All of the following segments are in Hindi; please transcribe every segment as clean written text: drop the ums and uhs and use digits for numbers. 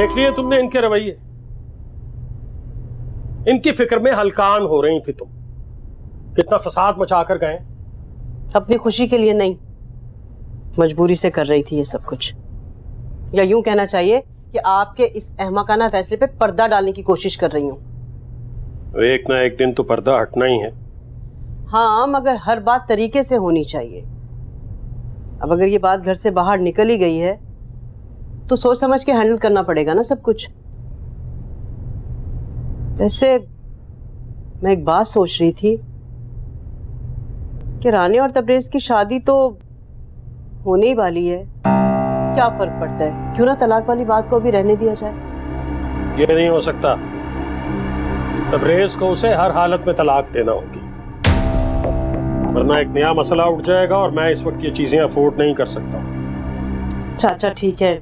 देख लिए तुमने इनके रवैये, इनकी फिक्र में हलकान हो रही थी तुम। कितना फसाद मचा कर गए। अपनी खुशी के लिए नहीं, मजबूरी से कर रही थी ये सब कुछ। या यूं कहना चाहिए कि आपके इस अहमकाना फैसले पे पर्दा डालने की कोशिश कर रही हूं। एक ना एक दिन तो पर्दा हटना ही है। हाँ, मगर हर बात तरीके से होनी चाहिए। अब अगर ये बात घर से बाहर निकल ही गई है तो सोच समझ के हैंडल करना पड़ेगा ना सब कुछ। वैसे मैं एक बात सोच रही थी कि रानी और तबरेज की शादी तो होने ही वाली है, क्या फर्क पड़ता है? क्यों ना तलाक वाली बात को भी रहने दिया जाए। ये नहीं हो सकता, तबरेज को उसे हर हालत में तलाक देना होगी, वरना एक नया मसला उठ जाएगा और मैं इस वक्त ये चीजें अफोर्ड नहीं कर सकता। चाचा ठीक है,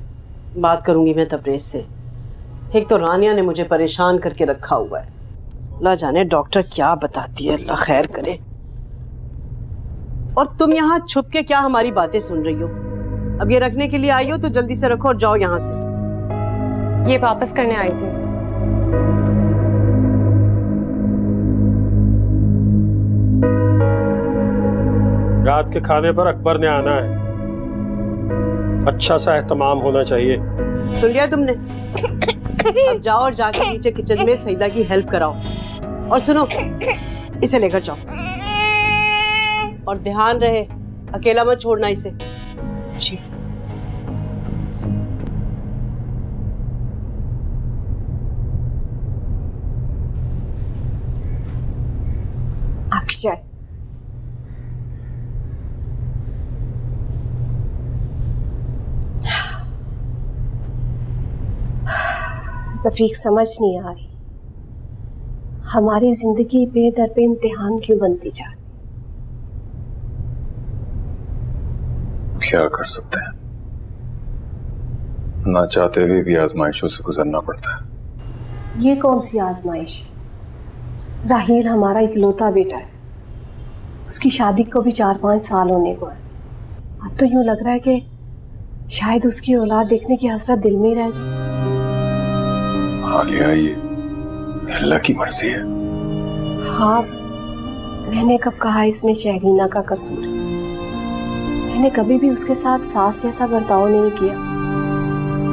बात करूंगी मैं तबरेज से। एक तो रानिया ने मुझे परेशान करके रखा हुआ है, अल्लाह जाने डॉक्टर क्या बताती है, अल्लाह खैर करे। और तुम यहाँ छुप के क्या हमारी बातें सुन रही हो? अब ये रखने के लिए आई हो तो जल्दी से रखो और जाओ यहाँ से। ये वापस करने आई थी। रात के खाने पर अकबर ने आना है, अच्छा सा एहतमाम होना चाहिए। सुन लिया तुमने? अब जाओ और जाके नीचे किचन में सईदा की हेल्प कराओ। और सुनो, इसे लेकर जाओ और ध्यान रहे अकेला मत छोड़ना इसे। जी। आपकी चाय। रफीक, समझ नहीं आ रही हमारी जिंदगी बेदर पे इम्तिहान क्यों बनती जा रही। क्या कर सकते हैं, ना चाहते हुए भी आजमाइशों से गुजरना पड़ता है। ये कौन सी आजमाइश है? राहील हमारा इकलौता बेटा है, उसकी शादी को भी 4-5 साल होने को है। अब तो यूं लग रहा है कि शायद उसकी औलाद देखने की हसरत दिल में ही रह जाए। हालिया, ये अल्लाह की मर्जी है। हाँ, मैंने कब कहा इसमें शहरीना का कसूर है? मैंने कभी भी उसके साथ सास जैसा बर्ताव नहीं किया,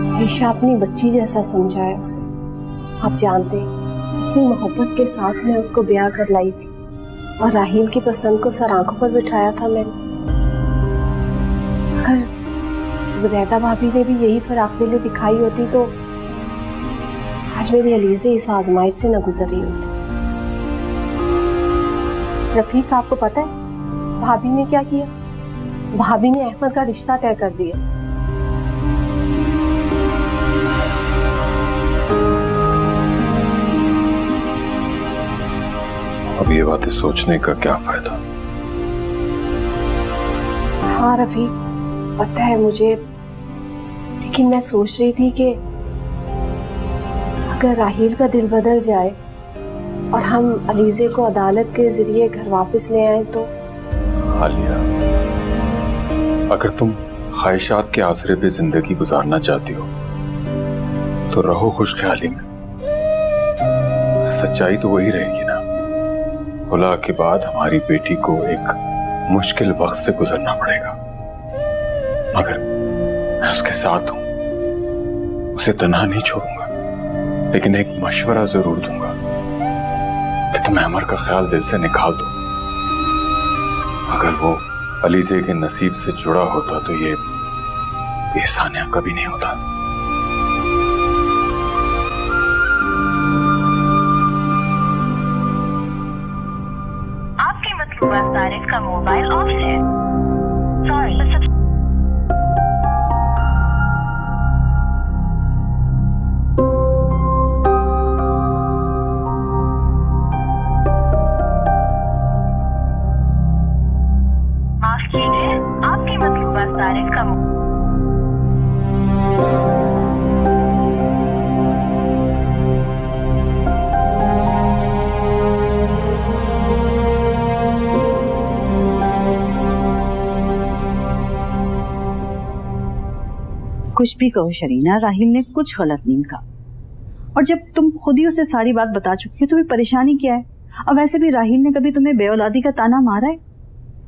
हमेशा अपनी बच्ची जैसा समझा है उसे। आप जानते हैं कितनी मोहब्बत के साथ मैं उसको ब्याह कर लाई थी और राहील की पसंद को सर आंखों पर बिठाया था मैंने। अगर जुबैदा भाभी ने भी यही फराखदिली दिखाई होती तो आज मेरी अलीज़े इस आजमाइश से न गुजर रही होती। रफीक, आपको पता है भाभी ने क्या किया? भाभी ने अहमद का रिश्ता तय कर दिया। अब ये बातें सोचने का क्या फायदा? हाँ रफीक, पता है मुझे, लेकिन मैं सोच रही थी कि अगर राहील का दिल बदल जाए और हम अलीज़े को अदालत के जरिए घर वापस ले आए तो। हालिया, अगर तुम ख्वाहिशात के आसरे पे जिंदगी गुजारना चाहती हो तो रहो खुशख्याली में। सच्चाई तो वही रहेगी ना, खुला के बाद हमारी बेटी को एक मुश्किल वक्त से गुजरना पड़ेगा, मगर मैं उसके साथ हूं, उसे तन्हा नहीं छोड़ूंगा। लेकिन एक मशवरा जरूर दूंगा कि तुम अमर का ख्याल दिल से निकाल दो। अगर वो अलीज़े के नसीब से जुड़ा होता तो ये एहसानिया कभी नहीं होता। आपके मतलूबा सारिफ का मोबाइल ऑफ है। सॉरी। माफ कीजिए, आपके मतलूबा सारिफ का कुछ भी कहो शरीना, राहिल ने कुछ गलत नहीं कहा। और जब तुम खुद ही उसे सारी बात बता चुकी हो तुम्हें परेशानी क्या है? और वैसे भी राहिल ने कभी तुम्हें बेऔलादी का ताना मारा है?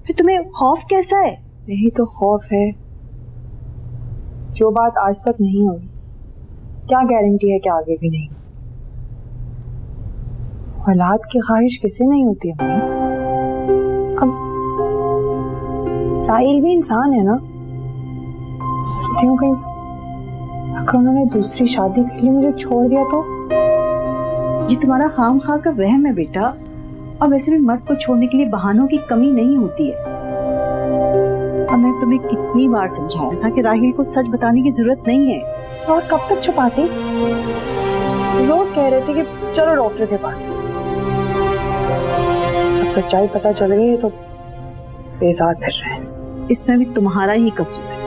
फिर तुम्हें खौफ कैसा है? यही तो खौफ है, जो बात आज तक नहीं हुई क्या गारंटी है कि आगे भी नहीं। औलाद की ख्वाहिश किसे नहीं होती अम्मी। अब राहिल भी इंसान है ना, सोचती हूँ कहीं अगर उन्होंने दूसरी शादी के लिए मुझे छोड़ दिया तो। ये तुम्हारा खामखा का वहम है बेटा, और वैसे भी मर्द को छोड़ने के लिए बहानों की कमी नहीं होती है। अब मैं तुम्हें कितनी बार समझाया था कि राहिल को सच बताने की जरूरत नहीं है। और कब तक छुपाती? रोज कह रहे थे कि चलो डॉक्टर के पास। अब सच्चाई पता चल गई है तो बेजार फिर रहे हैं। इसमें भी तुम्हारा ही कसूर है।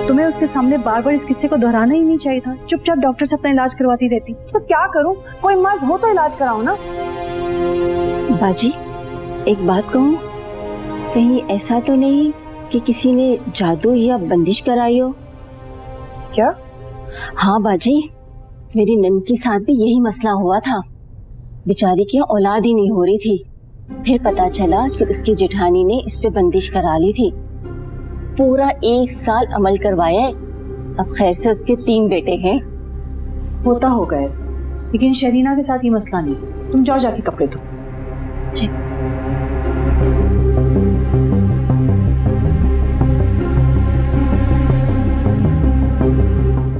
तुम्हें उसके सामने बार बार इस किस्से को दोहराना ही नहीं चाहिए था। चुपचाप डॉक्टर से अपना इलाज करवाती रहती। तो क्या करूं, कोई मर्ज हो तो इलाज कराओ ना। बाजी, एक बात कहूं, कहीं ऐसा तो नहीं कि किसी ने जादू या बंदिश कराई हो? क्या? हाँ बाजी, मेरी नंद के साथ भी यही मसला हुआ था। बेचारी की औलाद ही नहीं हो रही थी। फिर पता चला कि उसकी जेठानी ने इस पे बंदिश करा ली थी। पूरा 1 साल अमल करवाया है। अब खैर से उसके 3 बेटे हैं। होता होगा ऐसा, लेकिन शरीना के साथ ये मसला नहीं है। तुम जाओ जाके कपड़े धो। जी।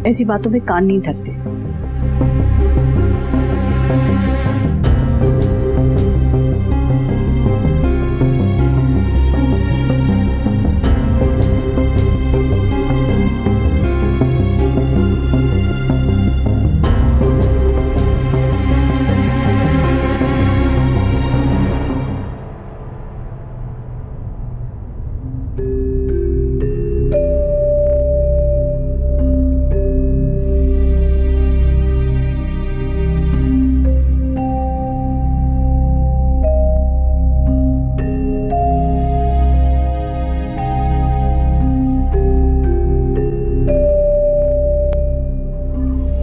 ऐसी बातों पे कान नहीं धरते।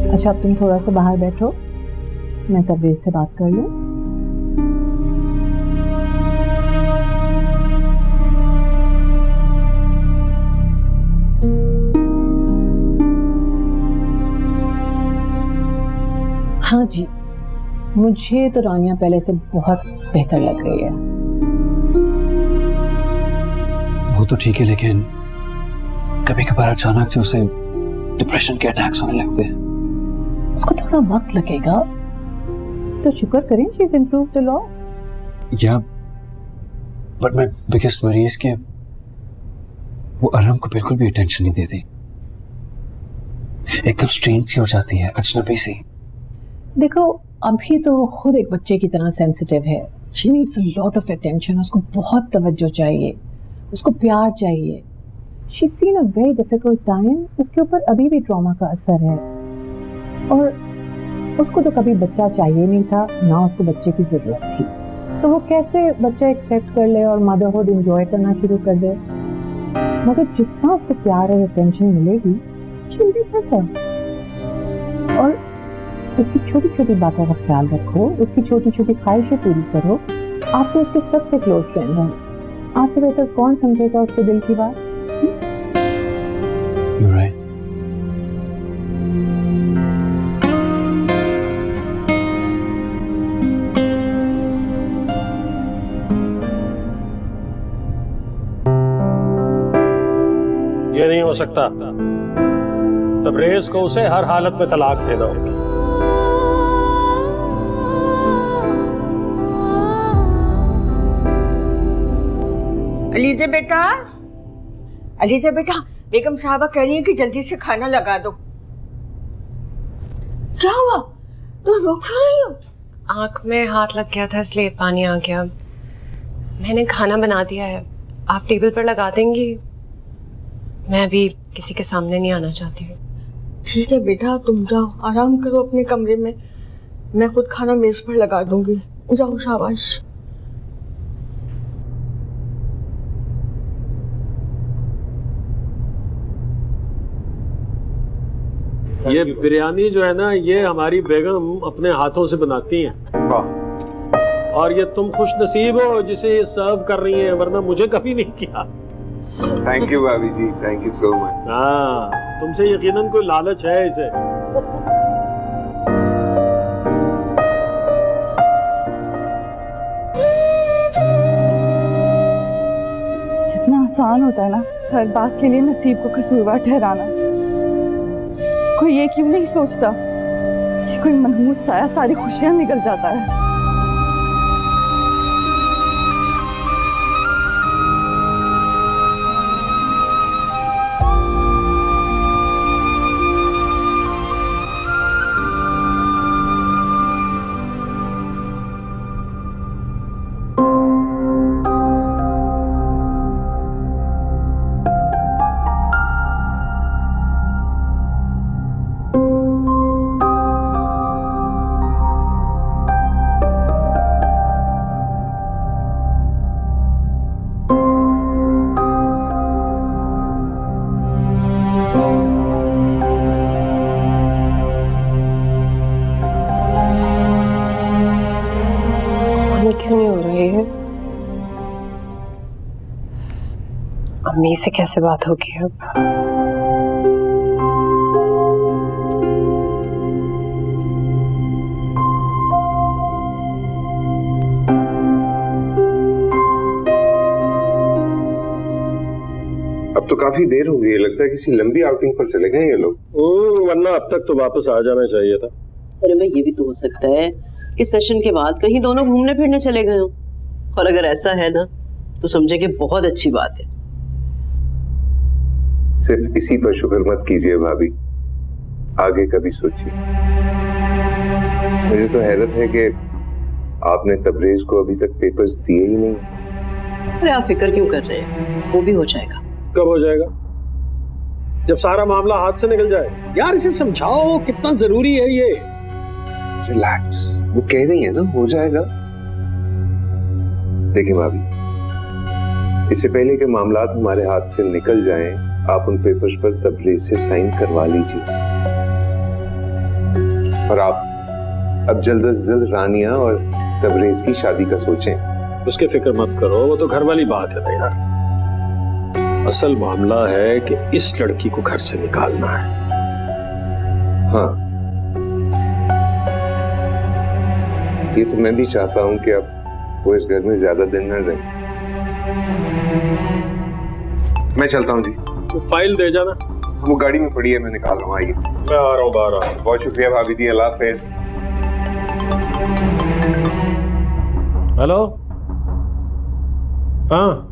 अच्छा, अब तुम थोड़ा सा बाहर बैठो, मैं तबरेज से बात कर लूं। हाँ जी, मुझे तो रानिया पहले से बहुत बेहतर लग रही है। वो तो ठीक है, लेकिन कभी कभार अचानक से उसे डिप्रेशन के अटैक्स होने लगते हैं। उसको थोड़ा वक्त लगेगा, तो शुक्र करें she is improved a lot. या but my biggest worry is कि वो अरम को बिल्कुल भी अटेंशन नहीं देती। एकदम स्ट्रेंज सी हो जाती है, अजनबी सी। देखो, अभी तो वो खुद एक बच्चे की तरह सेंसिटिव है। She needs a lot of attention. उसको बहुत तवज्जो चाहिए, उसको प्यार चाहिए। She is seen a very difficult time. उसके ऊपर अभी भी ट्रॉमा का असर है, और उसको तो कभी बच्चा चाहिए नहीं था, ना उसको बच्चे की जरूरत थी। तो वो कैसे बच्चा एक्सेप्ट कर ले और मदरहुड एंजॉय करना शुरू कर दे। मगर जितना उसको प्यार और अटेंशन मिलेगी, शी विल बी बेटर। और उसकी छोटी छोटी बातों का ख्याल रखो, उसकी छोटी छोटी ख्वाहिशें पूरी करो। आप तो उसके सबसे क्लोज फ्रेंड हैं। आपसे बेहतर कौन समझेगा उसके दिल की बात? You're right. ये नहीं हो सकता। तबरेज को उसे हर हालत में तलाक देना होगा। अलीजा बेटा, अलीजा बेटा, बेगम साहबा कह रही है कि जल्दी से खाना लगा दो। क्या हुआ? तो रो क्यों रही हो? आंख में हाथ लग गया था इसलिए पानी आ गया। मैंने खाना बना दिया है, आप टेबल पर लगा देंगी? मैं अभी किसी के सामने नहीं आना चाहती हूँ। ठीक है बेटा, तुम जाओ आराम करो अपने कमरे में, मैं खुद खाना मेज पर लगा दूंगी। जाओ, शाबाश। ये बिरयानी जो है ना, ये हमारी बेगम अपने हाथों से बनाती हैं। वाह। और ये तुम खुश नसीब हो जिसे ये सर्व कर रही हैं, वरना मुझे कभी नहीं किया। थैंक यू भाभी जी, थैंक यू सो मच। हाँ, तुमसे यकीनन कोई लालच है इसे। कितना आसान होता है ना हर बात के लिए नसीब को कसूरवार ठहराना। कोई ये क्यों नहीं सोचता कि कोई मनहूस साया सारी खुशियां निकल जाता है। क्यों नहीं हो रही है? अम्मी से कैसे बात होगी अब? अब तो काफी देर हो गई है, लगता है किसी लंबी आउटिंग पर चले गए ये लोग। वरना अब तक तो वापस आ जाना चाहिए था। अरे भाई, ये भी तो हो सकता है कि सेशन के बाद कहीं दोनों घूमने फिरने चले गए हों। और अगर ऐसा है ना, तो समझे कि बहुत अच्छी बात है। सिर्फ इसी पर शुक्र मत कीजिए भाभी, आगे कभी सोचिए। मुझे तो हैरत है कि आपने तबरेज को अभी तक पेपर्स दिए ही नहीं। अरे आप फिक्र क्यों कर रहे हैं, वो भी हो जाएगा। कब हो जाएगा? जब सारा मामला हाथ से निकल जाए। यार इसे समझाओ कितना जरूरी है ये। रिलैक्स, वो कह रही है ना हो जाएगा। देखिए भाभी, इससे पहले कि मामलात हमारे हाथ से निकल जाएं, आप उन पेपर्स पर तबरेज से साइन करवा लीजिए। और आप अब जल्द से जल्द रानिया और तबरेज की शादी का सोचें। उसकी फिक्र मत करो, वो तो घर वाली बात है ना यार। असल मामला है कि इस लड़की को घर से निकालना है। हाँ, ये तो मैं भी चाहता हूं कि अब वो इस घर में ज्यादा दिन न रहे। मैं चलता हूं जी। तो फाइल दे जाना। वो गाड़ी में पड़ी है, मैं निकाल रहा हूँ। आइए, मैं आ रहा हूँ, बाहर आ रहा हूँ। बहुत शुक्रिया भाभी जी, अल्लाह हाफिज। हेलो, हाँ,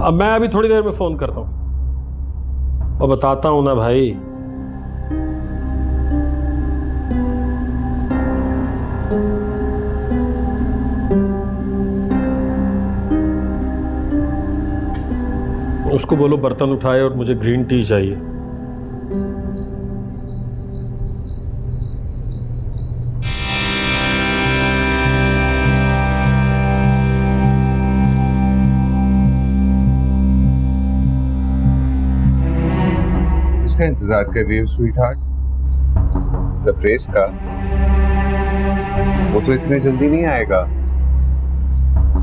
अब मैं अभी थोड़ी देर में फोन करता हूँ और बताता हूँ ना भाई। उसको बोलो बर्तन उठाए और मुझे ग्रीन टी चाहिए। किसका इंतजार कर रही हो स्वीट हार्ट? तबरेज का? वो तो इतनी जल्दी नहीं आएगा,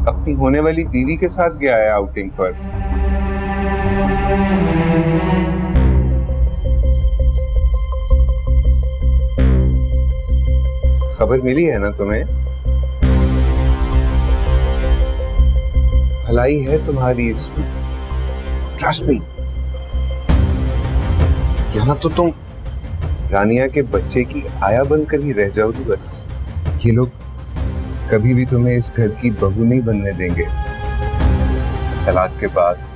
अपनी होने वाली बीवी के साथ गया है आउटिंग पर। खबर मिली है ना तुम्हें? भलाई है तुम्हारी इसमें, ट्रस्ट मी। यहाँ तो तुम रानिया के बच्चे की आया बनकर ही रह जाओगी बस। ये लोग कभी भी तुम्हें इस घर की बहू नहीं बनने देंगे। तलाक के बाद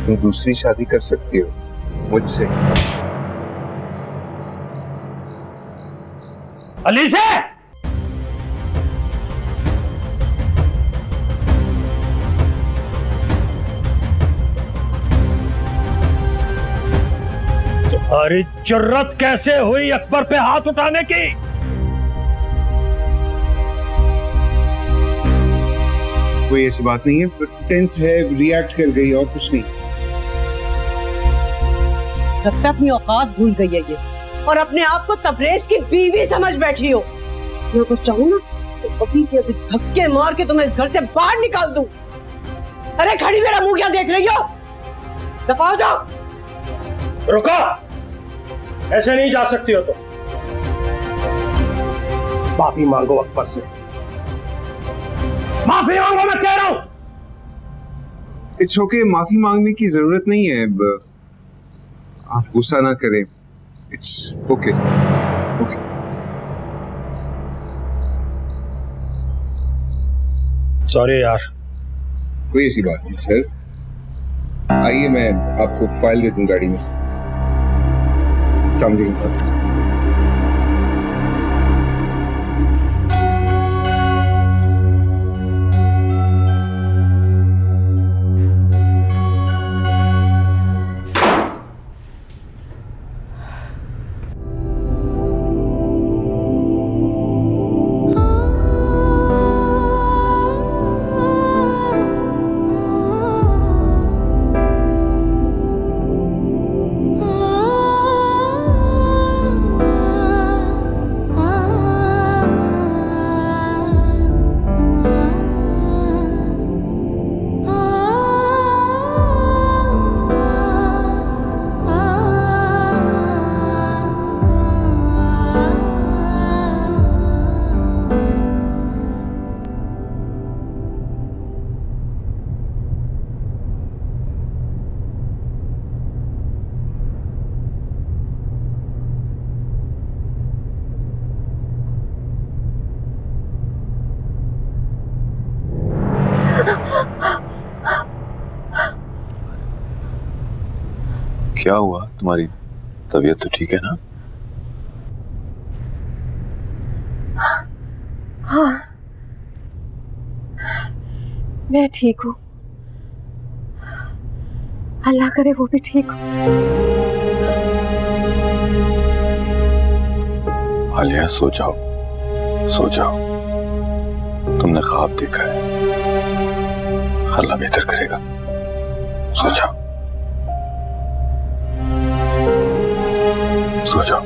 तुम दूसरी शादी कर सकती हो मुझसे। अलीसे! तुम्हारी जुर्रत कैसे हुई अकबर पे हाथ उठाने की? कोई ऐसी बात नहीं है, टेंस है, रिएक्ट कर गई और कुछ नहीं। लगता है अपनी औकात भूल गई है ये, और अपने आप को तबरेज की बीवी समझ बैठी हो। मैं कुछ चाहूँ ना तो अभी के अभी धक्के मार के तुम्हें इस घर से बाहर निकाल दूं। अरे खड़ी मेरा मुंह क्या देख रही हो? दफा हो जाओ। रुको, ऐसे नहीं जा सकती हो तुम। माफी मांगो अकबर से, माफी मांगो, मैं कह रहा हूं। इट्स ओके, माफी मांगने की जरूरत नहीं है। आप गुस्सा ना करें। It's okay okay. सॉरी यार। कोई ऐसी बात नहीं सर। आइए, मैं आपको फाइल दे दूं गाड़ी में। समझेंगे। क्या हुआ? तुम्हारी तबीयत तो ठीक है ना? हाँ, मैं ठीक हूँ। अल्लाह करे वो भी ठीक हो। आलिया, सो जाओ, सो जाओ। तुमने ख्वाब देखा है, अल्लाह बेहतर करेगा। सो जाओ, सो जाओ।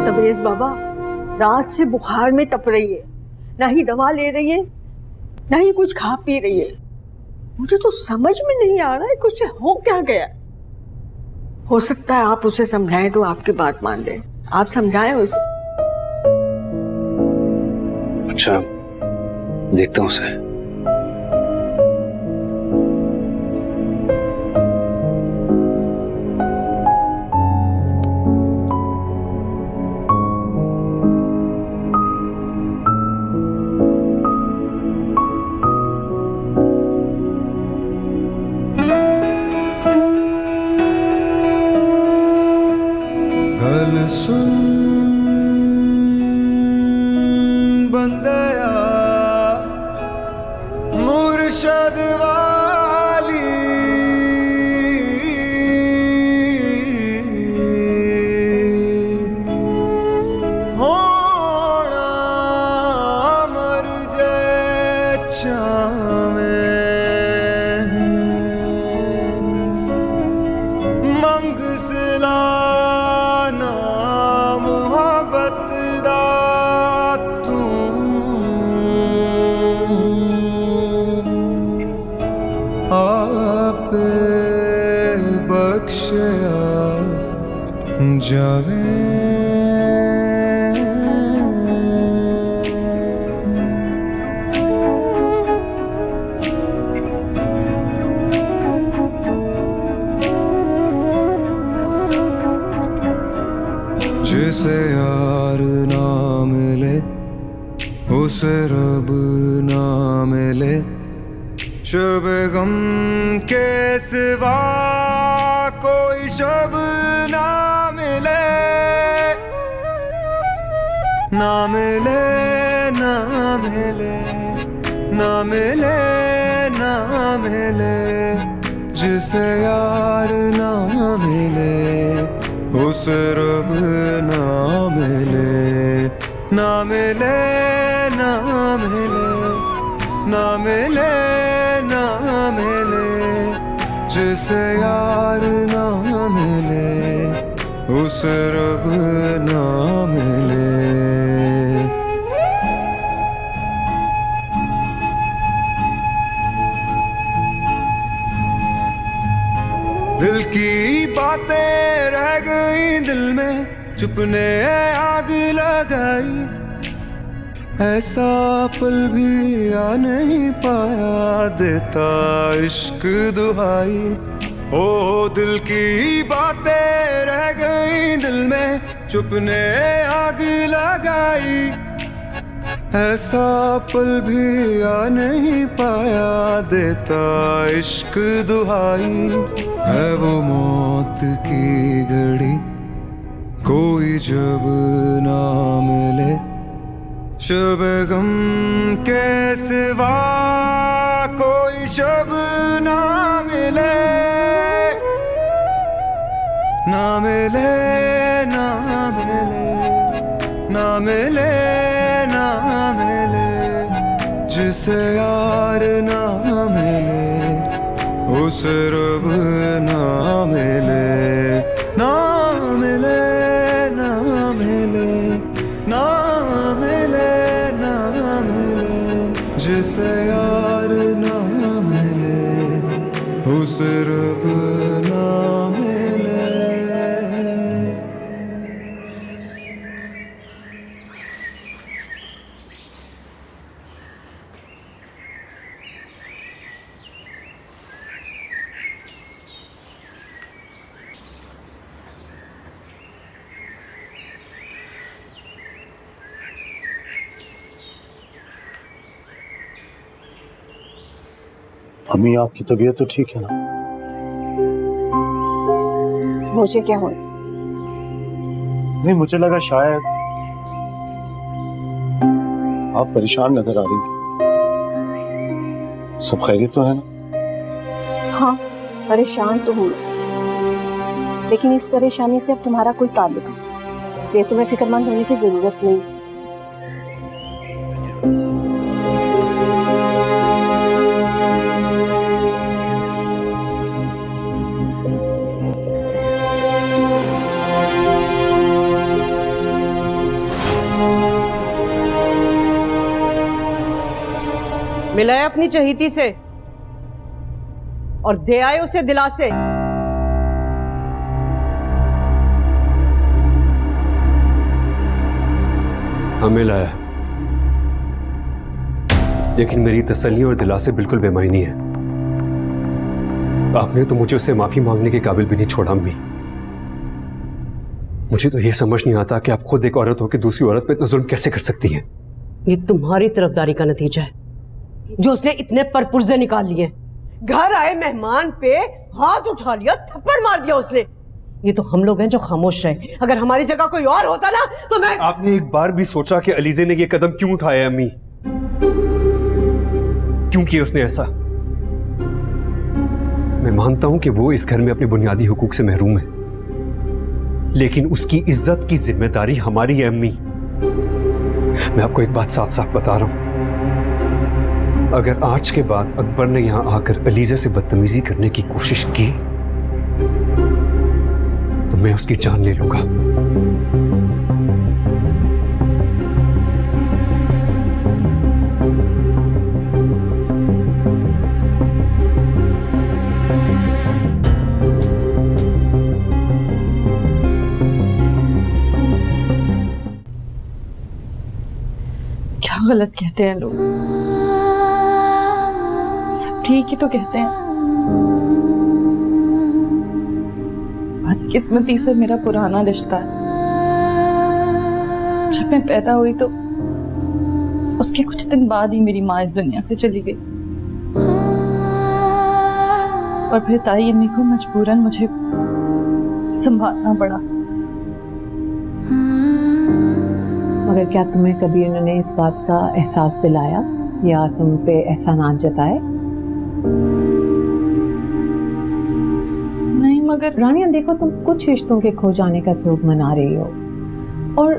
तबरेज बाबा रात से बुखार में तप रही है, ना ही दवा ले रही है, ना ही कुछ खा पी रही है। मुझे तो समझ में नहीं आ रहा है कुछ हो क्या गया। हो सकता है आप उसे समझाएं तो आपकी बात मान ले। आप समझाएं उसे। अच्छा, देखता हूँ उसे। सुन बंदया मुर्शद वाली होना मर जाए चावे मंग सिला जावे जिसे यार ना मिले उसे रब ना मिले शब गम के सिवा कोई शब ना मिले ना मिले ना मिले ना मिले ना मिले जिसे यार ना मिले उसे रब ना मिले ना मिले ना मिले ना मिले ना मिले जिसे यार ना मिले उसे रब ना मिले दिल की बातें रह गई दिल में चुपने आग लगाई ऐसा पल भी आ नहीं पाया देता इश्क दुहाई ओ दिल की बातें रह गई दिल में चुपने आग लगाई ऐसा पल भी आ नहीं पाया देता इश्क दुहाई है वो मौत की घड़ी कोई जब ना मिले शब गम के सिवा कोई शब ना मिले ना मिले ना मिले ना मिले ना मिले जिसे यार ना मिले उसे रब ना मिले ना मिले ना मिले ना मिले ना मिले जिसे यार ना मिले उसे रब ना मिले अम्मी आपकी तबीयत तो ठीक है ना? मुझे क्या होना? नहीं, मुझे लगा शायद आप परेशान नजर आ रही थी। सब खैरियत तो है ना? हाँ, परेशान तो हूँ लेकिन इस परेशानी से अब तुम्हारा कोई ताल्लुक नहीं, इसलिए तुम्हें फिक्रमंद होने की जरूरत नहीं। मिलाए अपनी चहीती से और दे आए उसे दिलासे। हमें लाया, लेकिन मेरी तसल्ली और दिलासे बिल्कुल बेमायनी है। आपने तो मुझे उससे माफी मांगने के काबिल भी नहीं छोड़ा अम्मी। मुझे तो यह समझ नहीं आता कि आप खुद एक औरत हो कि दूसरी औरत पे इतना जुल्म कैसे कर सकती हैं। ये तुम्हारी तरफदारी का नतीजा है जो उसने इतने परपुर्जे निकाल लिए। घर आए मेहमान पे हाथ उठा लिया, थप्पड़ मार दिया उसने। ये तो हम लोग हैं जो खामोश रहे। अगर हमारी जगह कोई और होता ना तो मैं। आपने एक बार भी सोचा कि अलीजे ने ये कदम क्यों उठाया अम्मी? क्यों किया उसने ऐसा? मैं मानता हूं कि वो इस घर में अपने बुनियादी हुकूक से महरूम है, लेकिन उसकी इज्जत की जिम्मेदारी हमारी है अम्मी। मैं आपको एक बात साफ साफ बता रहा हूं, अगर आज के बाद अकबर ने यहां आकर अलीजा से बदतमीजी करने की कोशिश की तो मैं उसकी जान ले लूंगा। क्या गलत कहते हैं लोग, सब ठीक ही तो कहते हैं। बदकिस्मती से मेरा पुराना रिश्ता है। जब मैं पैदा हुई तो उसके कुछ दिन बाद ही मेरी माँ इस दुनिया से चली गई, और फिर ताई अम्मी को मजबूरन मुझे संभालना पड़ा। मगर क्या तुम्हें कभी उन्होंने इस बात का एहसास दिलाया या तुम पे एहसानात जताए? नहीं, मगर रानिया देखो, तुम कुछ रिश्तों के खो जाने का शोक मना रही हो और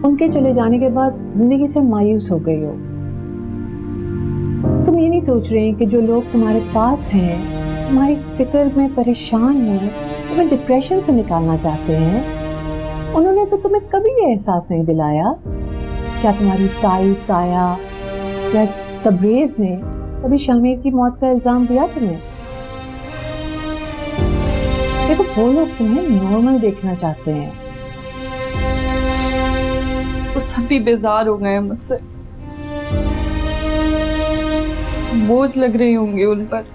उनके चले जाने के बाद जिंदगी से मायूस हो गई हो। तुम ये नहीं सोच रही कि जो लोग तुम्हारे पास हैं, तुम्हारी फिक्र में परेशान हैं, तुम्हें डिप्रेशन से निकालना चाहते हैं, उन्होंने तो तुम्हें कभी ये एहसास नहीं दिलाया? क्या तुम्हारी ताई, ताया या तबरेज ने कभी शामिर की मौत का इल्जाम दिया तुम्हें? देखो, वो लोग तुम्हें नॉर्मल देखना चाहते हैं। वो सभी बेजार हो गए हैं मुझसे, बोझ लग रही होंगी उन पर।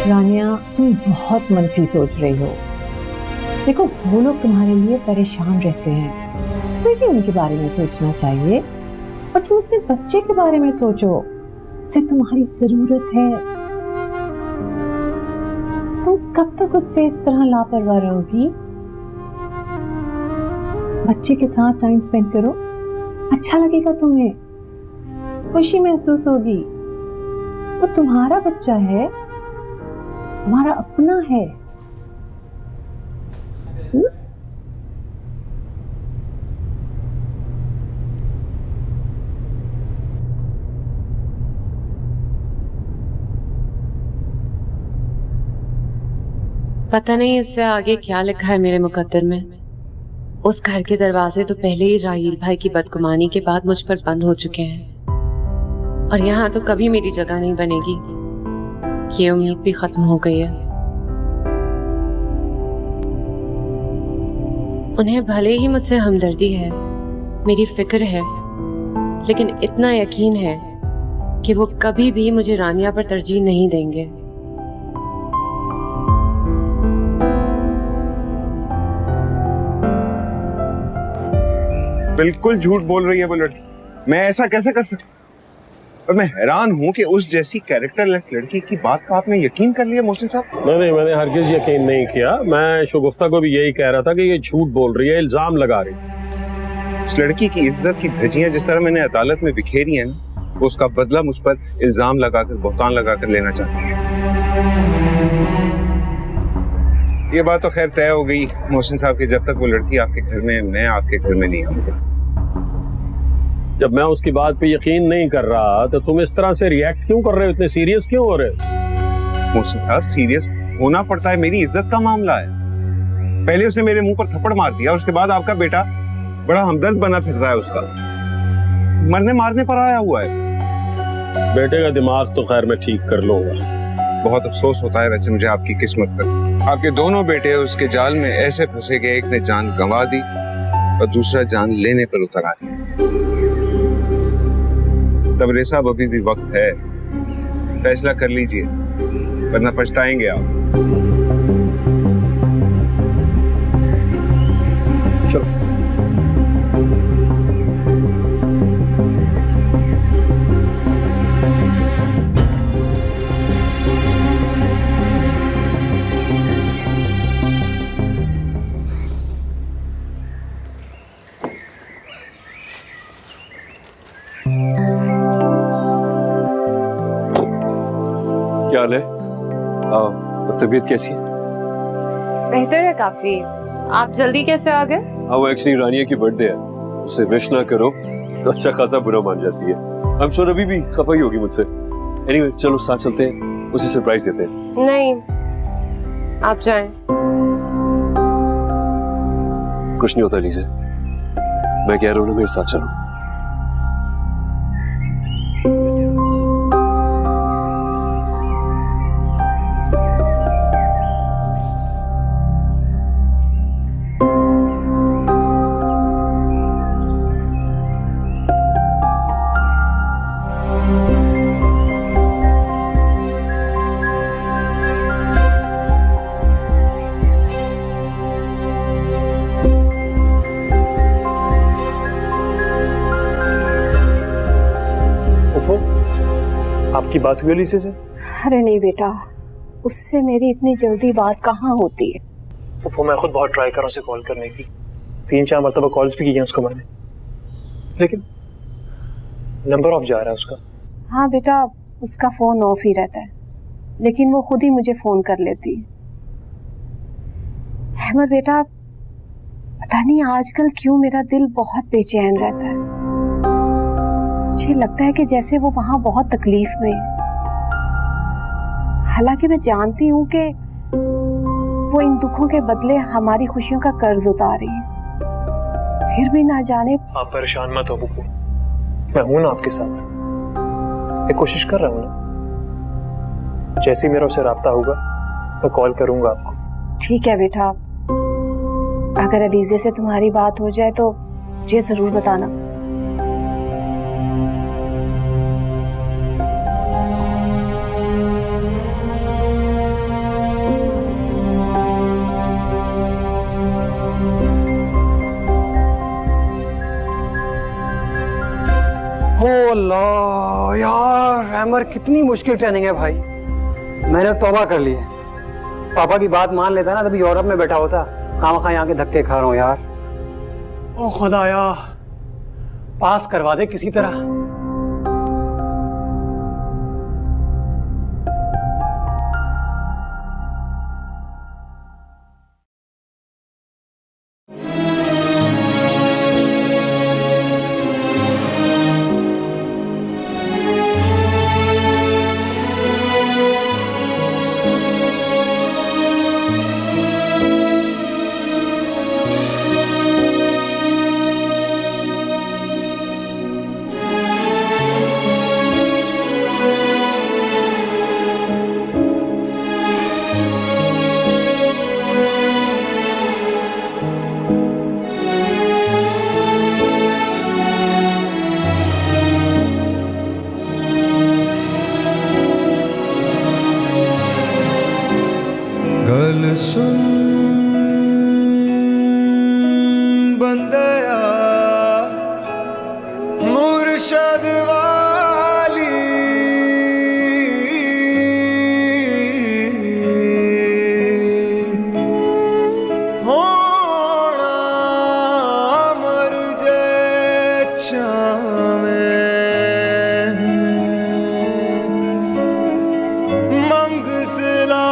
रानिया, तुम बहुत मनफी सोच रही हो। देखो, वो लोग तुम्हारे लिए परेशान रहते हैं, तुम्हें भी उनके बारे में सोचना चाहिए। और तुम अपने बच्चे के बारे में सोचो, उसे तुम्हारी जरूरत है। तुम कब तक उससे इस तरह लापरवाह रहोगी? बच्चे के साथ टाइम स्पेंड करो, अच्छा लगेगा तुम्हें, खुशी महसूस होगी। वो तुम्हारा बच्चा है, तुम्हारा अपना है। पता नहीं इससे आगे क्या लिखा है मेरे मुकद्दर में। उस घर के दरवाजे तो पहले ही राहील भाई की बदगुमानी के बाद मुझ पर बंद हो चुके हैं, और यहाँ तो कभी मेरी जगह नहीं बनेगी। ये उम्मीद भी खत्म हो गई है। उन्हें भले ही मुझसे हमदर्दी है, मेरी फिक्र है, लेकिन इतना यकीन है कि वो कभी भी मुझे रानिया पर तरजीह नहीं देंगे। बिल्कुल झूठ बोल रही है वो लड़की। मैं ऐसा कैसे कर सकता? और मैं हैरान हूँ कि उस जैसी कैरेक्टरलेस लड़की की बात का आपने यकीन कर लिया मोहसिन साहब। नहीं, मैंने हरगिज यकीन नहीं किया। मैं शगुफ्ता को भी यही कह रहा था कि ये झूठ बोल रही है, इल्जाम लगा रही है। उस लड़की की इज्जत की धज्जियां जिस तरह मैंने अदालत में बिखेरी हैं, वो उसका बदला मुझ पर इल्जाम लगाकर, बहतान लगाकर लेना चाहती है। ये बात तो खैर तय हो गई मोहसिन साहब कि जब तक वो लड़की आपके घर में, मैं आपके घर में नहीं आऊंगा। जब मैं उसकी बात पे यकीन नहीं कर रहा तो तुम इस तरह से रिएक्ट क्यों कर रहे हो? इतने सीरियस क्यों हो रहे हो? मोहसिन साहब, सीरियस होना पड़ता है, मेरी इज्जत का मामला है। पहले उसने मेरे मुंह पर थप्पड़ मार दिया, उसके बाद आपका बेटा बड़ा हमदर्द बना फिर रहा है, उसका मरने मारने पर आया हुआ है। बेटे का दिमाग तो खैर मैं ठीक कर लूंगा। बहुत अफसोस होता है वैसे मुझे आपकी किस्मत पर। आपके दोनों बेटे उसके जाल में ऐसे फंसे गए, एक ने जान गंवा दी और दूसरा जान लेने पर उतर आ गया। तबरेज साहब, अभी भी वक्त है, फैसला कर लीजिए वरना पछताएंगे आप। चलो। क्या हाल है? तबीयत कैसी है? बेहतर है काफी। आप जल्दी कैसे आ गए? हाँ, वो एक्चुअली रानिया की बर्थडे है, उससे विश ना करो तो अच्छा खासा बुरा मान जाती है। आई एम श्योर अभी भी खफा ही होगी मुझसे। एनीवे, चलो साथ चलते हैं, उसे सरप्राइज देते हैं। नहीं, आप जाएं। कुछ नहीं होता लीज़ा, मैं कह रहा हूँ ना, मेरे साथ चलो। आपकी बात हुई अलीसे से? अरे नहीं बेटा, उससे मेरी इतनी जल्दी बात कहाँ होती है। तो मैं खुद बहुत ट्राई कर रहा हूँ उसे कॉल करने की, 3-4 मरतबा कॉल्स भी की हैं उसको मैंने, लेकिन नंबर ऑफ जा रहा है उसका। हाँ बेटा, उसका फोन ऑफ ही रहता है, लेकिन वो खुद ही मुझे फोन कर लेती है। अहमद बेटा, पता नहीं आजकल क्यों मेरा दिल बहुत बेचैन रहता है। मुझे लगता है कि जैसे वो वहां बहुत तकलीफ में है। हालांकि मैं जानती हूँ कि वो इन दुखों के बदले हमारी खुशियों का कर्ज उतार रही है, फिर भी ना जाने। आप परेशान मत हो बुब्बू, मैं हूं ना आपके साथ, मैं कोशिश कर रहा हूँ ना। जैसे ही मेरा उससे राब्ता होगा मैं कॉल करूंगा आपको। ठीक है बेटा, अगर अलीजे से तुम्हारी बात हो जाए तो मुझे जरूर बताना। अल्लाह यार, हैमर कितनी मुश्किल ट्रेनिंग है भाई। मैंने तौबा कर ली है, पापा की बात मान लेता ना तभी यूरोप में बैठा होता, खामखा यहाँ के धक्के खा रहा हूँ यार। ओ खुदाया, पास करवा दे किसी तरह। गल सुन बंदया मुर्शद वाली, होना मर जे चावे, मंग सिला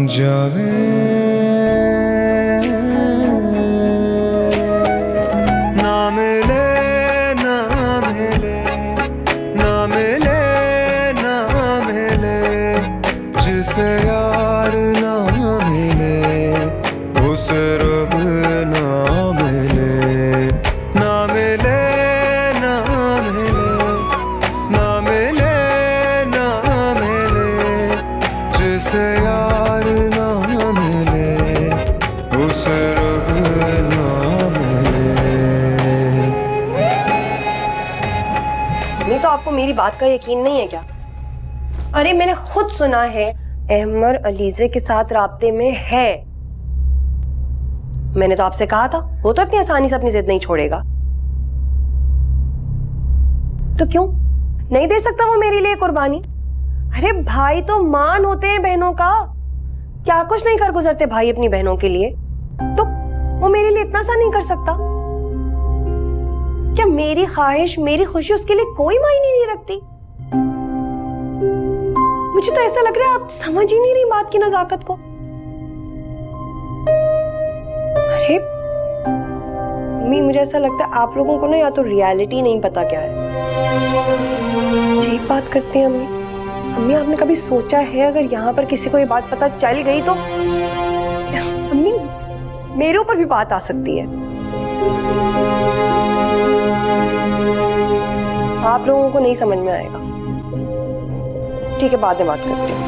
जावे ना मिले ना मिले ना मिले ना मिले, जिसे यार ना मिले उसे रब ना मिले। ना मिले ना मिले ना मिले ना मिले, जिसे यार ना मिले उसे रब ना मिले। नहीं तो आपको मेरी बात का यकीन नहीं है क्या? अरे मैंने खुद सुना है अहमर अलीजे के साथ राब्ते में है। मैंने तो आपसे कहा था वो तो इतनी आसानी से अपनी जिद नहीं छोड़ेगा। तो क्यों नहीं दे सकता वो मेरे लिए कुर्बानी? अरे भाई तो मान होते हैं बहनों का, क्या कुछ नहीं कर गुजरते भाई अपनी बहनों के लिए, तो वो मेरे लिए इतना सा नहीं कर सकता? क्या मेरी ख्वाहिश मेरी खुशी उसके लिए कोई मायने नहीं रखती? मुझे तो ऐसा लग रहा है आप समझ ही नहीं रही बात की नजाकत को। अरे मम्मी, मुझे ऐसा लगता है आप लोगों को ना या तो रियलिटी नहीं पता क्या है। ठीक बात करते हैं अम्मी। अम्मी, आपने कभी सोचा है अगर यहाँ पर किसी को ये बात पता चल गई तो अम्मी मेरे ऊपर भी बात आ सकती है। आप लोगों को नहीं समझ में आएगा। ठीक है, बाद में बात करते हैं।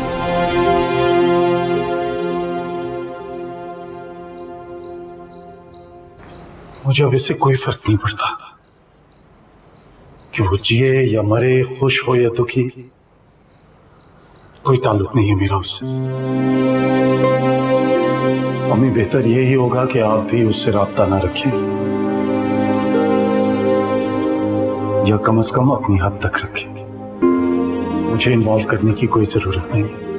मुझे अब इससे कोई फर्क नहीं पड़ता कि वो जिए या मरे, खुश हो या दुखी, कोई ताल्लुक नहीं है मेरा उससे। अम्मी बेहतर यही होगा कि आप भी उससे राब्ता ना रखें, या कम से कम अपनी हद तक रखें। मुझे इन्वॉल्व करने की कोई जरूरत नहीं है।